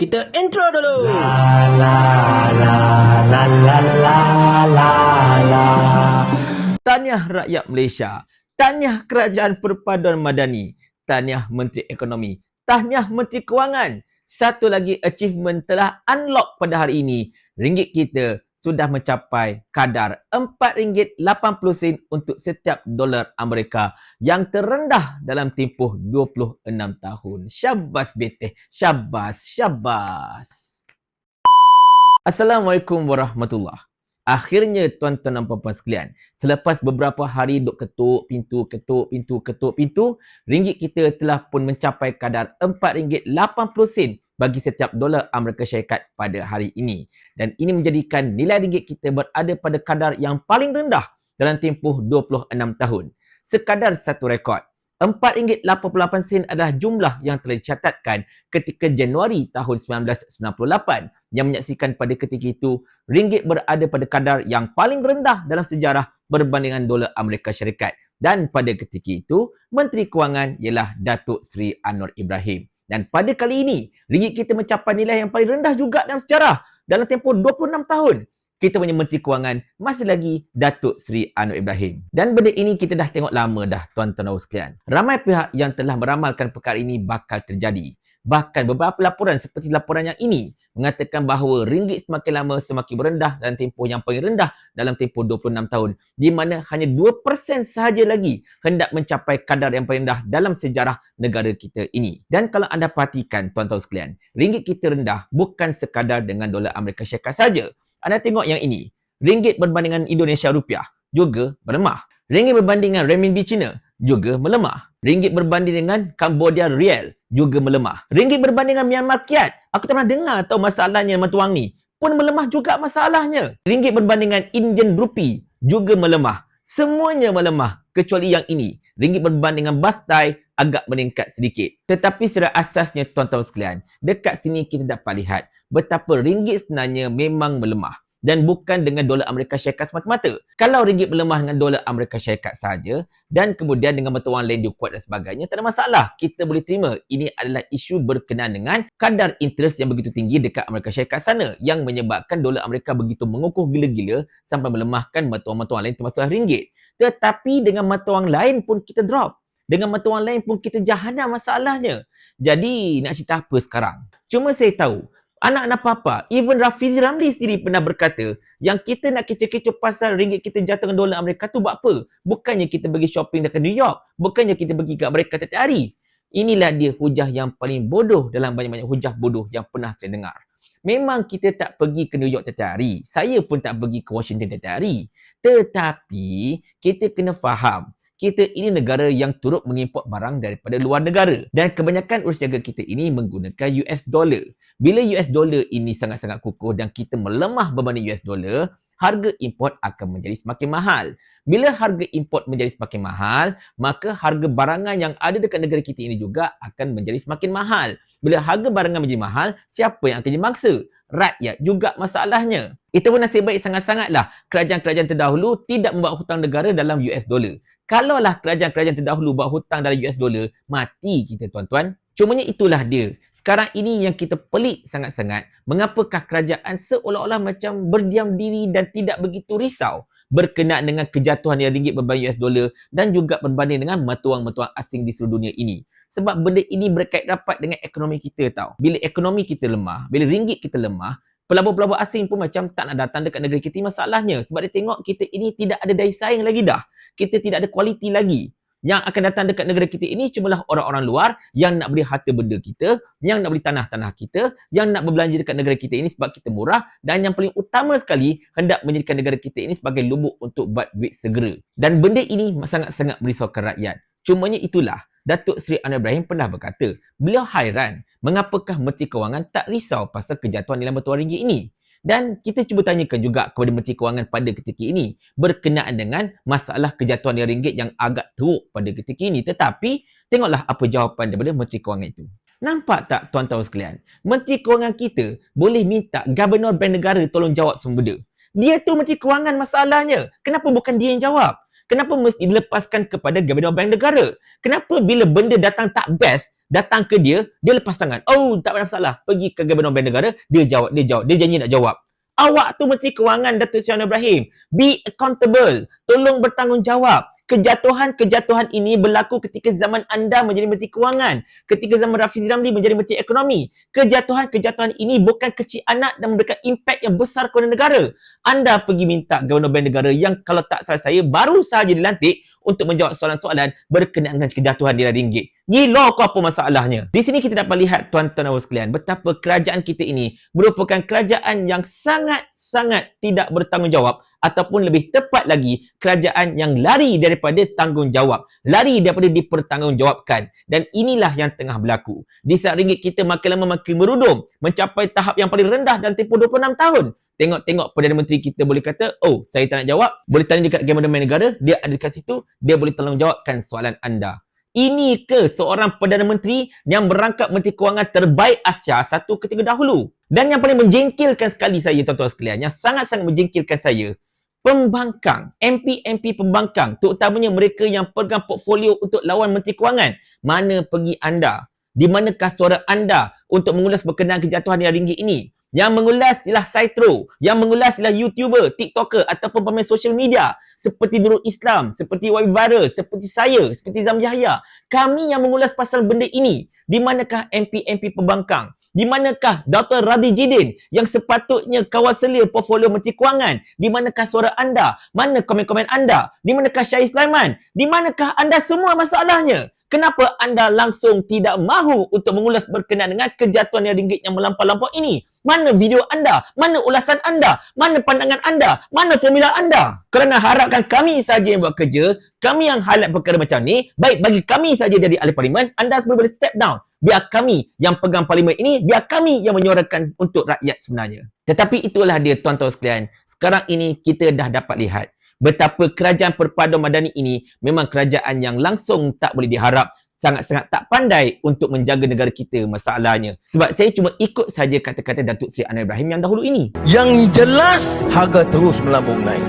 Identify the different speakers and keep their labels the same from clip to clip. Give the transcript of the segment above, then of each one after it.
Speaker 1: Kita intro dulu. Tahniah rakyat Malaysia. Tahniah Kerajaan Perpaduan Madani. Tahniah Menteri Ekonomi. Tahniah Menteri Kewangan. Satu lagi achievement telah unlock pada hari ini. Ringgit kita sudah mencapai kadar RM4.80 untuk setiap dolar Amerika yang terendah dalam tempoh 26 tahun. Syabas beteh. Syabas. Assalamualaikum warahmatullahi. Akhirnya tuan-tuan dan puan-puan sekalian, selepas beberapa hari duk ketuk pintu, ringgit kita telah pun mencapai kadar RM4.80 bagi setiap dolar Amerika Syarikat pada hari ini. Dan ini menjadikan nilai ringgit kita berada pada kadar yang paling rendah dalam tempoh 26 tahun. Sekadar satu rekod, RM4.88 adalah jumlah yang telah dicatatkan ketika Januari tahun 1998 yang menyaksikan pada ketika itu ringgit berada pada kadar yang paling rendah dalam sejarah berbandingan dolar Amerika Syarikat. Dan pada ketika itu, Menteri Kewangan ialah Datuk Seri Anwar Ibrahim. Dan pada kali ini, ringgit kita mencapai nilai yang paling rendah juga dalam sejarah dalam tempoh 26 tahun. Kita punya Menteri Kewangan masih lagi Datuk Seri Anwar Ibrahim. Dan benda ini kita dah tengok lama dah tuan-tuan dan sekalian. Ramai pihak yang telah meramalkan perkara ini bakal terjadi. Bahkan beberapa laporan seperti laporan yang ini mengatakan bahawa ringgit semakin lama semakin merendah dalam tempoh yang paling rendah dalam tempoh 26 tahun. Di mana hanya 2% sahaja lagi hendak mencapai kadar yang paling rendah dalam sejarah negara kita ini. Dan kalau anda perhatikan tuan-tuan sekalian, ringgit kita rendah bukan sekadar dengan dolar Amerika Syarikat saja. Anda tengok yang ini, ringgit berbandingan Indonesia rupiah juga melemah. Ringgit berbandingan renminbi Cina juga melemah. Ringgit berbanding dengan Cambodia Rial juga melemah. Ringgit berbandingan Myanmar Kyat, aku tak pernah dengar tahu masalahnya Matuang ni, pun melemah juga masalahnya. Ringgit berbandingan Indian Rupee juga melemah. Semuanya melemah kecuali yang ini. Ringgit berbandingan Baht Thai agak meningkat sedikit. Tetapi secara asasnya tuan-tuan sekalian, dekat sini kita dapat lihat betapa ringgit sebenarnya memang melemah. Dan bukan dengan dolar Amerika Syarikat semata-mata. Kalau ringgit melemah dengan dolar Amerika Syarikat saja dan kemudian dengan mata wang lain dia kuat dan sebagainya, tak ada masalah. Kita boleh terima. Ini adalah isu berkenaan dengan kadar interest yang begitu tinggi dekat Amerika Syarikat sana yang menyebabkan dolar Amerika begitu mengukuh gila-gila sampai melemahkan mata wang lain termasuk ringgit. Tetapi dengan mata wang lain pun kita drop. Dengan mata wang lain pun kita jahanam masalahnya. Jadi nak cerita apa sekarang? Cuma saya tahu anak-anak papa, even Rafizi Ramli sendiri pernah berkata yang kita nak kecoh-kecoh pasal ringgit kita jatuh dengan dolar Amerika tu buat apa? Bukannya kita pergi shopping dekat New York. Bukannya kita pergi ke Amerika setiap hari. Inilah dia hujah yang paling bodoh dalam banyak-banyak hujah bodoh yang pernah saya dengar. Memang kita tak pergi ke New York setiap hari. Saya pun tak pergi ke Washington setiap hari. Tetapi kita kena faham, kita ini negara yang turut mengimport barang daripada luar negara. Dan kebanyakan urus jaga kita ini menggunakan US dollar. Bila US dollar ini sangat-sangat kukuh dan kita melemah berbanding US dollar, harga import akan menjadi semakin mahal. Bila harga import menjadi semakin mahal, maka harga barangan yang ada dekat negara kita ini juga akan menjadi semakin mahal. Bila harga barangan menjadi mahal, siapa yang akan jadi mangsa? Rakyat juga masalahnya. Itu pun nasib baik sangat-sangatlah kerajaan-kerajaan terdahulu tidak membuat hutang negara dalam US dollar. Kalaulah kerajaan-kerajaan terdahulu buat hutang dalam US dollar, mati kita tuan-tuan. Cumanya itulah dia. Sekarang ini yang kita pelik sangat-sangat, mengapakah kerajaan seolah-olah macam berdiam diri dan tidak begitu risau berkenaan dengan kejatuhan nilai ringgit berbanding US dollar dan juga berbanding dengan mata wang-mata wang asing di seluruh dunia ini. Sebab benda ini berkait rapat dengan ekonomi kita tau. Bila ekonomi kita lemah, bila ringgit kita lemah, pelabur-pelabur asing pun macam tak nak datang dekat negara kita. Masalahnya sebab dia tengok kita ini tidak ada daya saing lagi dah. Kita tidak ada kualiti lagi. Yang akan datang dekat negara kita ini cumalah orang-orang luar yang nak beli harta benda kita, yang nak beli tanah-tanah kita, yang nak berbelanja dekat negara kita ini sebab kita murah dan yang paling utama sekali hendak menjadikan negara kita ini sebagai lubuk untuk buat duit segera. Dan benda ini sangat-sangat merisaukan rakyat. Cumanya itulah, Datuk Seri Anwar Ibrahim pernah berkata, beliau hairan mengapakah Menteri Kewangan tak risau pasal kejatuhan nilai mata wang ringgit ini. Dan kita cuba tanyakan juga kepada Menteri Kewangan pada ketika ini berkenaan dengan masalah kejatuhan nilai ringgit yang agak teruk pada ketika ini. Tetapi tengoklah apa jawapan daripada Menteri Kewangan itu. Nampak tak tuan-tuan sekalian? Menteri Kewangan kita boleh minta Gubernur Bank Negara tolong jawab semua benda. Dia tu Menteri Kewangan masalahnya. Kenapa bukan dia yang jawab? Kenapa mesti dilepaskan kepada Gubernur Bank Negara? Kenapa bila benda datang tak best, datang ke dia lepas tangan. Oh, tak ada masalah. Pergi ke Gabungan Bank Negara, dia janji nak jawab. Awak tu Menteri Kewangan Datuk Seri Anwar Ibrahim. Be accountable. Tolong bertanggungjawab. Kejatuhan-kejatuhan ini berlaku ketika zaman anda menjadi Menteri Kewangan. Ketika zaman Rafizi Ramli menjadi Menteri Ekonomi. Kejatuhan-kejatuhan ini bukan kecil anak dan memberikan impak yang besar kepada negara. Anda pergi minta Gubernur Bank Negara yang kalau tak salah saya baru sahaja dilantik untuk menjawab soalan-soalan berkenaan dengan kejatuhan nilai ringgit. Gila kau apa masalahnya? Di sini kita dapat lihat tuan-tuan dan sekalian betapa kerajaan kita ini merupakan kerajaan yang sangat-sangat tidak bertanggungjawab ataupun lebih tepat lagi kerajaan yang lari daripada tanggungjawab, lari daripada dipertanggungjawabkan, dan inilah yang tengah berlaku. Di saat ringgit kita makin lama makin merudum mencapai tahap yang paling rendah dalam tempoh 26 tahun. Tengok Perdana Menteri kita boleh kata, oh saya tak nak jawab, boleh tanya dekat Gabungan Bank Negara, dia ada dekat situ, dia boleh tolong jawabkan soalan anda. Ini ke seorang Perdana Menteri yang berangkap Menteri Kewangan terbaik Asia satu ketika dahulu? Dan yang paling menjengkelkan sekali saya tuan-tuan sekalian, yang sangat-sangat menjengkelkan saya, pembangkang, MP pembangkang, terutamanya mereka yang pegang portfolio untuk lawan Menteri Kewangan. Mana pergi anda? Di manakah suara anda untuk mengulas berkenaan kejatuhan nilai ringgit ini? Yang mengulas ialah Saitro, yang mengulas ialah YouTuber, TikToker ataupun pemain social media seperti Nurul Islam, seperti YB Viral, seperti saya, seperti Zam Yahya. Kami yang mengulas pasal benda ini. Di manakah MP pembangkang? Di manakah Dr. Radhi Jidin yang sepatutnya kawal selia portfolio Menteri Kewangan? Di manakah suara anda? Mana komen-komen anda? Di manakah Syahid Sulaiman? Di manakah anda semua masalahnya? Kenapa anda langsung tidak mahu untuk mengulas berkenaan dengan kejatuhan nilai ringgit yang melampau-lampau ini? Mana video anda? Mana ulasan anda? Mana pandangan anda? Mana formula anda? Kerana harapkan kami saja yang buat kerja, kami yang highlight perkara macam ni, baik bagi kami saja jadi ahli parlimen, anda semua boleh step down. Biar kami yang pegang parlimen ini, biar kami yang menyuarakan untuk rakyat sebenarnya. Tetapi itulah dia tuan-tuan sekalian. Sekarang ini kita dah dapat lihat betapa kerajaan perpaduan madani ini memang kerajaan yang langsung tak boleh diharap, sangat-sangat tak pandai untuk menjaga negara kita masalahnya. Sebab saya cuma ikut saja kata-kata Datuk Seri Anwar Ibrahim yang dahulu ini.
Speaker 2: Yang jelas harga terus melambung naik.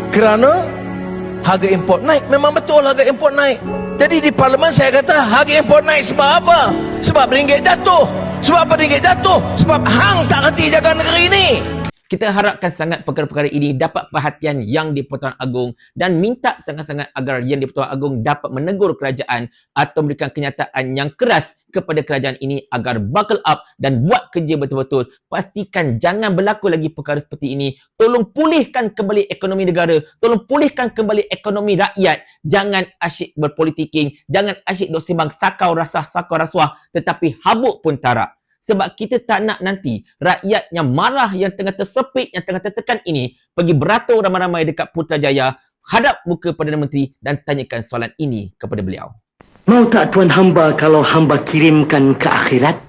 Speaker 2: Kerana harga import naik, memang betul harga import naik. Jadi di parlimen saya kata harga import naik sebab apa? Sebab ringgit jatuh. Sebab apa ringgit jatuh? Sebab hang tak reti jaga negeri ini.
Speaker 1: Kita harapkan sangat perkara-perkara ini dapat perhatian Yang di-Pertuan Agong dan minta sangat-sangat agar Yang di-Pertuan Agong dapat menegur kerajaan atau memberikan kenyataan yang keras kepada kerajaan ini agar buckle up dan buat kerja betul-betul. Pastikan jangan berlaku lagi perkara seperti ini. Tolong pulihkan kembali ekonomi negara. Tolong pulihkan kembali ekonomi rakyat. Jangan asyik berpolitiking. Jangan asyik duk sembang sakau rasuah, tetapi habuk pun tarak. Sebab kita tak nak nanti rakyat yang marah, yang tengah tersepit, yang tengah tertekan ini pergi beratur ramai-ramai dekat Putrajaya, hadap muka Perdana Menteri dan tanyakan soalan ini kepada beliau.
Speaker 3: Mau tak tuan hamba kalau hamba kirimkan ke akhirat?